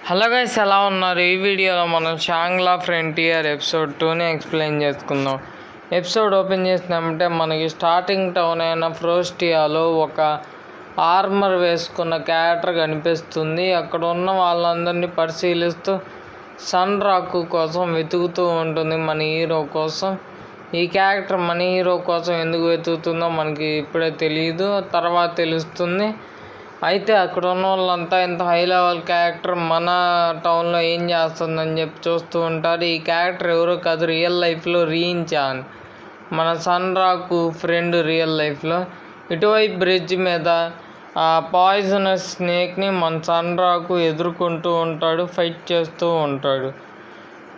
Hello guys, ఎలా ఉన్నారు? ఈ వీడియోలో మనం షాంగ్లా ఫ్రంటియర్ ఎపిసోడ్ 2ని ఎక్స్ప్లెయిన్ చేసుకుందాం. ఎపిసోడ్ ఓపెన్ చేసినామంటే మనకి స్టార్టింగ్ టౌన్ అయిన ఫ్రోస్టియాలో ఒక ఆర్మర్ వేసుకున్న క్యారెక్టర్ కనిపిస్తుంది. అక్కడ ఉన్న వాళ్ళందరినీ పరిశీలిస్తూ సన్ రాకు కోసం వెతుకుతూ ఉంటుంది మన హీరో కోసం. ఈ క్యారెక్టర్ మన హీరో కోసం ఎందుకు వెతుకుతుందో మనకి ఇప్పుడే తెలియదు, తర్వాత తెలుస్తుంది. అయితే అక్కడ ఉన్న వాళ్ళంతా ఇంత హై లెవెల్ క్యారెక్టర్ మన టౌన్లో ఏం చేస్తుందని చెప్పి చూస్తూ ఉంటారు. ఈ క్యారెక్టర్ ఎవరో కాదు, రియల్ లైఫ్లో రీయించాన్, మన సన్ రాకు ఫ్రెండ్ రియల్ లైఫ్లో. ఇటువైపు బ్రిడ్జ్ మీద ఆ పాయిజనస్ స్నేక్ని మన సన్ రాకు ఎదుర్కొంటూ ఉంటాడు, ఫైట్ చేస్తూ ఉంటాడు.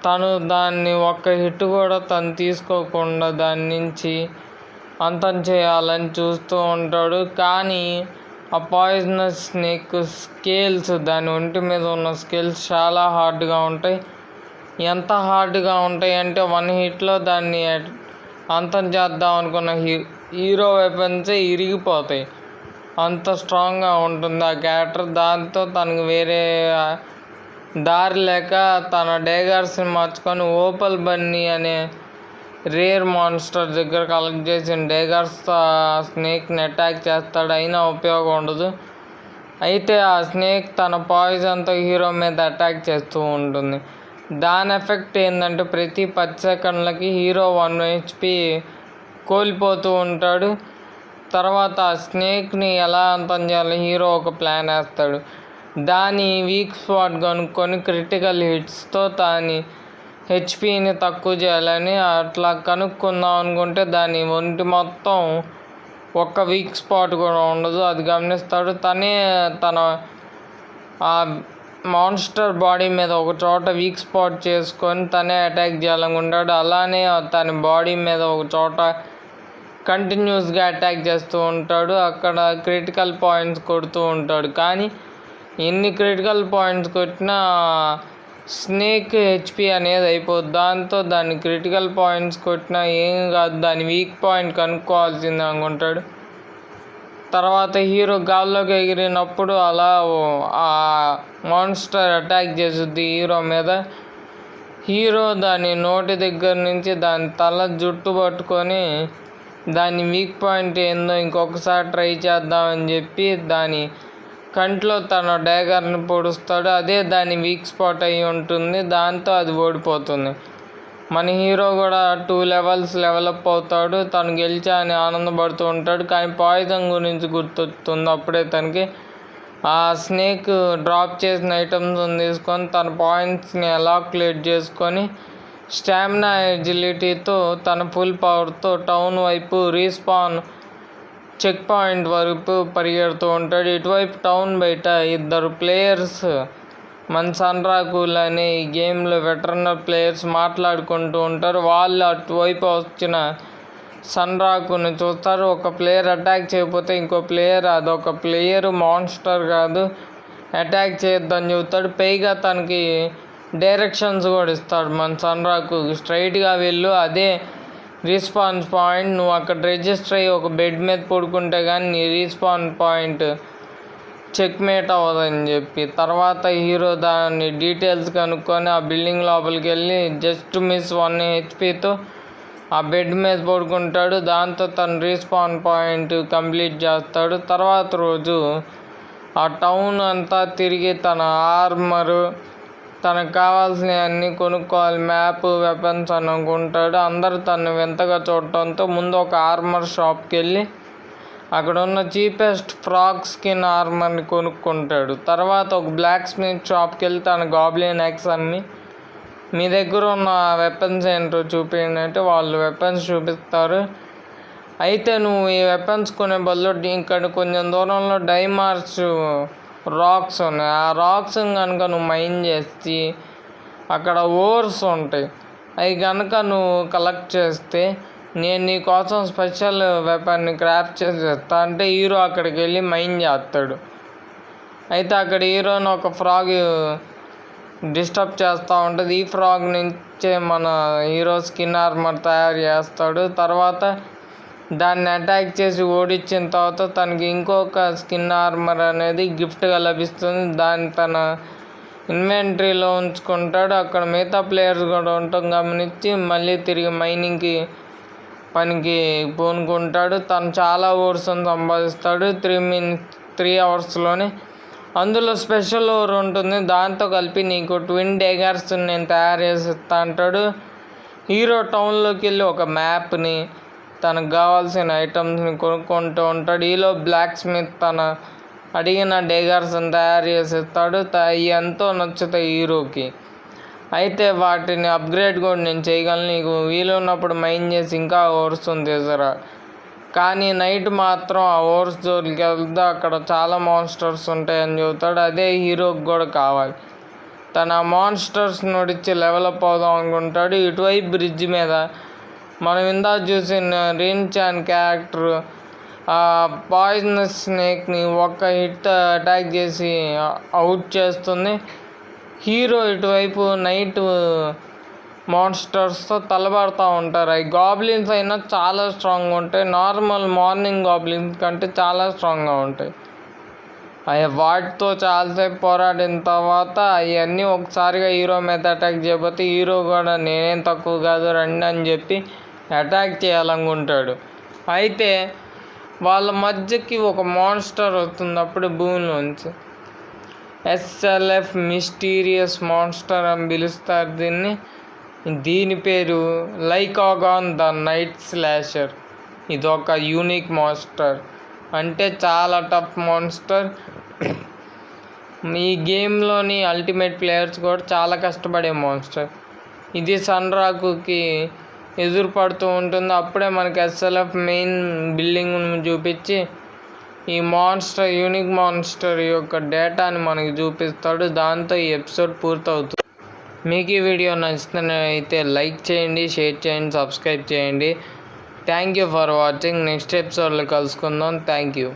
తను దాన్ని ఒక్క హిట్ కూడా తను తీసుకోకుండా దాని నుంచి అంతం చేయాలని చూస్తూ ఉంటాడు. కానీ ఆ పాయిజనస్ స్నేక్ స్కేల్స్, దాని ఒంటి మీద ఉన్న స్కేల్స్ చాలా హార్డ్గా ఉంటాయి. ఎంత హార్డ్గా ఉంటాయి అంటే 1 హిట్లో దాన్ని అంతం చేద్దాం అనుకున్న హీరో వెపన్సే ఇరిగిపోతాయి. అంత స్ట్రాంగ్గా ఉంటుంది ఆ క్యారెక్టర్. దాంతో తనకు వేరే దారి లేక తన డేగర్స్ని మార్చుకొని ఓపల్ బన్నీ అనే రేర్ మాన్స్టర్ దగ్గర కలెక్ట్ చేసిన డేగర్స్తో ఆ స్నేక్ని అటాక్ చేస్తాడు. అయినా ఉపయోగం ఉండదు. అయితే ఆ స్నేక్ తన పాయిజన్తో హీరో మీద అటాక్ చేస్తూ ఉంటుంది. దాని ఎఫెక్ట్ ఏంటంటే ప్రతి 10 సెకండ్లకి హీరో 1 HP కోల్పోతూ ఉంటాడు. తర్వాత ఆ స్నేక్ని ఎలా అంతం చేయాలి హీరో ఒక ప్లాన్ వేస్తాడు. దాని వీక్ స్పాట్ కనుక్కొని క్రిటికల్ హిట్స్తో దాని హెచ్పిని తక్కువ చేయాలని అట్లా కనుక్కుందాం అనుకుంటే దాని ఒంటి మొత్తం ఒక్క వీక్ స్పాట్ కూడా ఉండదు. అది గమనిస్తాడు. తనే తన ఆ మాన్స్టర్ బాడీ మీద ఒక చోట వీక్ స్పాట్ చేసుకొని తనే అటాక్ చేయాలనుకుంటాడు. అలానే తన బాడీ మీద ఒక చోట కంటిన్యూస్గా అటాక్ చేస్తూ ఉంటాడు. అక్కడ క్రిటికల్ పాయింట్స్ కొడుతూ ఉంటాడు. కానీ ఎన్ని క్రిటికల్ పాయింట్స్ కొట్టినా స్నేక్ హెచ్పి అనేది అయిపోద్ది. దాంతో దాన్ని క్రిటికల్ పాయింట్స్ కొట్టినా ఏం కాదు, దాని వీక్ పాయింట్ కనుక్కోవాల్సిందే అనుకుంటాడు. తర్వాత హీరో గాల్లోకి ఎగిరినప్పుడు అలా ఆ మాన్స్టర్ అటాక్ చేస్తుంది హీరో మీద. హీరో దాని నోటి దగ్గర నుంచి దాని తల జుట్టు పట్టుకొని దాని వీక్ పాయింట్ ఏందో ఇంకొకసారి ట్రై చేద్దామని చెప్పి దాని కంట్లో తన డేగర్ని పొడుస్తాడు. అదే దాని వీక్ స్పాట్ అయి ఉంటుంది. దాంతో అది ఓడిపోతుంది. మన హీరో కూడా 2 లెవెల్స్ డెవలప్ అవుతాడు. తను గెలిచా అని ఆనందపడుతూ ఉంటాడు. కానీ పాయిజన్ గురించి గుర్తొస్తుంది అప్పుడే తనకి. ఆ స్నేక్ డ్రాప్ చేసిన ఐటమ్స్ తీసుకొని తన పాయింట్స్ని అలాక్యులేట్ చేసుకొని స్టామినా ఎజిలిటీతో తన ఫుల్ పవర్తో టౌన్ వైపు రీస్పాన్ చెక్ పాయింట్ వరకు పరిగెడుతూ ఉంటాడు. ఇటువైపు టౌన్ బయట 2 ప్లేయర్స్ మన సన్ రాకులు అనే ఈ గేమ్లో వెటరనర్ ప్లేయర్స్ మాట్లాడుకుంటూ ఉంటారు. వాళ్ళు అటువైపు వచ్చిన సన్ రాకుని చూస్తారు. ఒక ప్లేయర్ అటాక్ చేయకపోతే ఇంకో ప్లేయర్, అదొక ప్లేయర్ మాన్స్టర్ కాదు, అటాక్ చేయొద్దని చెబుతాడు. పైగా తనకి డైరెక్షన్స్ కూడా ఇస్తాడు మన సన్ రాకు. స్ట్రైట్గా వెళ్ళు, అదే రీస్పాన్స్ పాయింట్, నువ్వు అక్కడ రిజిస్టర్ అయ్యి ఒక బెడ్ మీద పడుకుంటే కానీ నీ రీస్పాన్ పాయింట్ చెక్మేట్ అవ్వదని చెప్పి. తర్వాత హీరో దాని డీటెయిల్స్ కనుక్కొని ఆ బిల్డింగ్ లోపలికి వెళ్ళి జస్ట్ మిస్ 1 HPతో ఆ బెడ్ మీద పడుకుంటాడు. దాంతో తన రీస్పాన్ పాయింట్ కంప్లీట్ చేస్తాడు. తర్వాత రోజు ఆ టౌన్ అంతా తిరిగి తన ఆర్మరు, తనకు కావాల్సినవి అన్నీ కొనుక్కోవాలి, మ్యాప్, వెపన్స్ అని అనుకుంటాడు. అందరూ తను వింతగా చూడటంతో ముందు ఒక ఆర్మర్ షాప్కి వెళ్ళి అక్కడ ఉన్న చీపెస్ట్ ఫ్రాగ్ స్కిన్ ఆర్మర్ని కొనుక్కుంటాడు. తర్వాత ఒక బ్లాక్ స్మిత్ షాప్కి వెళ్ళి తన గాబ్లిన్ యాక్స్ అమ్మి మీ దగ్గర ఉన్న వెపన్స్ ఏంటో చూపించండి అంటే వాళ్ళు వెపన్స్ చూపిస్తారు. అయితే నువ్వు ఈ వెపన్స్ కొనే బదులు ఇక్కడ కొంచెం దూరంలో డైమార్స్ రాక్స్ ఉన్నాయి. ఆ రాక్స్ కనుక నువ్వు మైన్ చేసి అక్కడ ఓర్స్ ఉంటాయి, అవి కనుక నువ్వు కలెక్ట్ చేస్తే నేను నీ కోసం స్పెషల్ వెపన్ని క్రాఫ్ట్ చేసేస్తా అంటే హీరో అక్కడికి వెళ్ళి మైన్ చేస్తాడు. అయితే అక్కడ హీరోని ఒక ఫ్రాగ్ డిస్టర్బ్ చేస్తూ ఉంటుంది. ఈ ఫ్రాగ్ నుంచే మన హీరో స్కిన్ ఆర్మర్ తయారు చేస్తాడు. తర్వాత దాన్ని అటాక్ చేసి ఓడించిన తర్వాత తనకి ఇంకొక స్కిన్ ఆర్మర్ అనేది గిఫ్ట్గా లభిస్తుంది. దాన్ని తన ఇన్వెంటరీలో ఉంచుకుంటాడు. అక్కడ మిగతా ప్లేయర్స్ కూడా ఉండటం గమనించి మళ్ళీ తిరిగి మైనింగ్కి పనికి పూనుకుంటాడు. తను చాలా ఓవర్స్ని సంపాదిస్తాడు 3 అవర్స్లోనే. అందులో స్పెషల్ ఓవర్ ఉంటుంది. దాంతో కలిపి నీకు ట్విన్ డేగర్స్ నేను తయారు చేసి ఇస్తా అంటాడు. హీరో టౌన్లోకి వెళ్ళి ఒక మ్యాప్ని తనకు కావాల్సిన ఐటమ్స్ని కొనుక్కుంటూ ఉంటాడు. ఈలో బ్లాక్ స్మిత్ తన అడిగిన డేగర్స్ని తయారు చేసి ఇస్తాడు. అవి ఎంతో నచ్చుతాయి హీరోకి. అయితే వాటిని అప్గ్రేడ్ కూడా నేను చేయగలను, నీకు వీలున్నప్పుడు మైన్ చేసి ఇంకా ఓవర్స్ని తీసుకురా. కానీ నైట్ మాత్రం ఆ ఓవర్స్ జోలికి వెళ్తే అక్కడ చాలా మాన్స్టర్స్ ఉంటాయని చెబుతాడు. అదే హీరోకి కూడా కావాలి. తన మాన్స్టర్స్ నడిచి లెవెలప్ అవుదాం అనుకుంటాడు. ఇటువైపు బ్రిడ్జ్ మీద మనం ఇందాక చూసిన రిన్ చాన్ క్యారెక్టర్ ఆ పాయిజనస్ స్నేక్ని ఒక్క హిట్ అటాక్ చేసి అవుట్ చేస్తుంది. హీరో ఇటువైపు నైట్ మాన్స్టర్స్తో తలబడుతూ ఉంటారు. అవి గాబ్లిన్స్ అయినా చాలా స్ట్రాంగ్గా ఉంటాయి. నార్మల్ మార్నింగ్ గాబ్లిన్స్ కంటే చాలా స్ట్రాంగ్గా ఉంటాయి. అవి వాటితో చాలాసేపు పోరాడిన తర్వాత అవన్నీ ఒకసారిగా హీరో మీద అటాక్ చేయబోతే హీరో కూడా నేనేం తక్కువ కాదు రండి అని చెప్పి అటాక్ చేయాలనుకుంటాడు. అయితే వాళ్ళ మధ్యకి ఒక మాన్స్టర్ వస్తుంది. అప్పుడు భూమిలోంచి SLF మిస్టీరియస్ మాన్స్టర్ అని పిలుస్తారు దీని పేరు లైకాగాన్ ద నైట్ స్లాషర్. ఇది ఒక యూనిక్ మాన్స్టర్, అంటే చాలా టఫ్ మాన్స్టర్. ఈ గేమ్లోని అల్టిమేట్ ప్లేయర్స్ కూడా చాలా కష్టపడే మాన్స్టర్. ఇది సన్రాకుకి ఎదురుపడుతూ ఉంటుంది. అప్పుడే మనకి SLF మెయిన్ బిల్డింగ్ చూపించి ఈ మాన్స్టర్ యూనిక్ మాన్స్టర్ యొక్క డేటాని మనకి చూపిస్తాడు. దాంతో ఈ ఎపిసోడ్ పూర్తవుతుంది. మీకు ఈ వీడియో నచ్చితే లైక్ చేయండి, షేర్ చేయండి, సబ్స్క్రైబ్ చేయండి. Thank you for watching. Next ఎపిసోడ్లో కలుసుకుందాం. Thank you.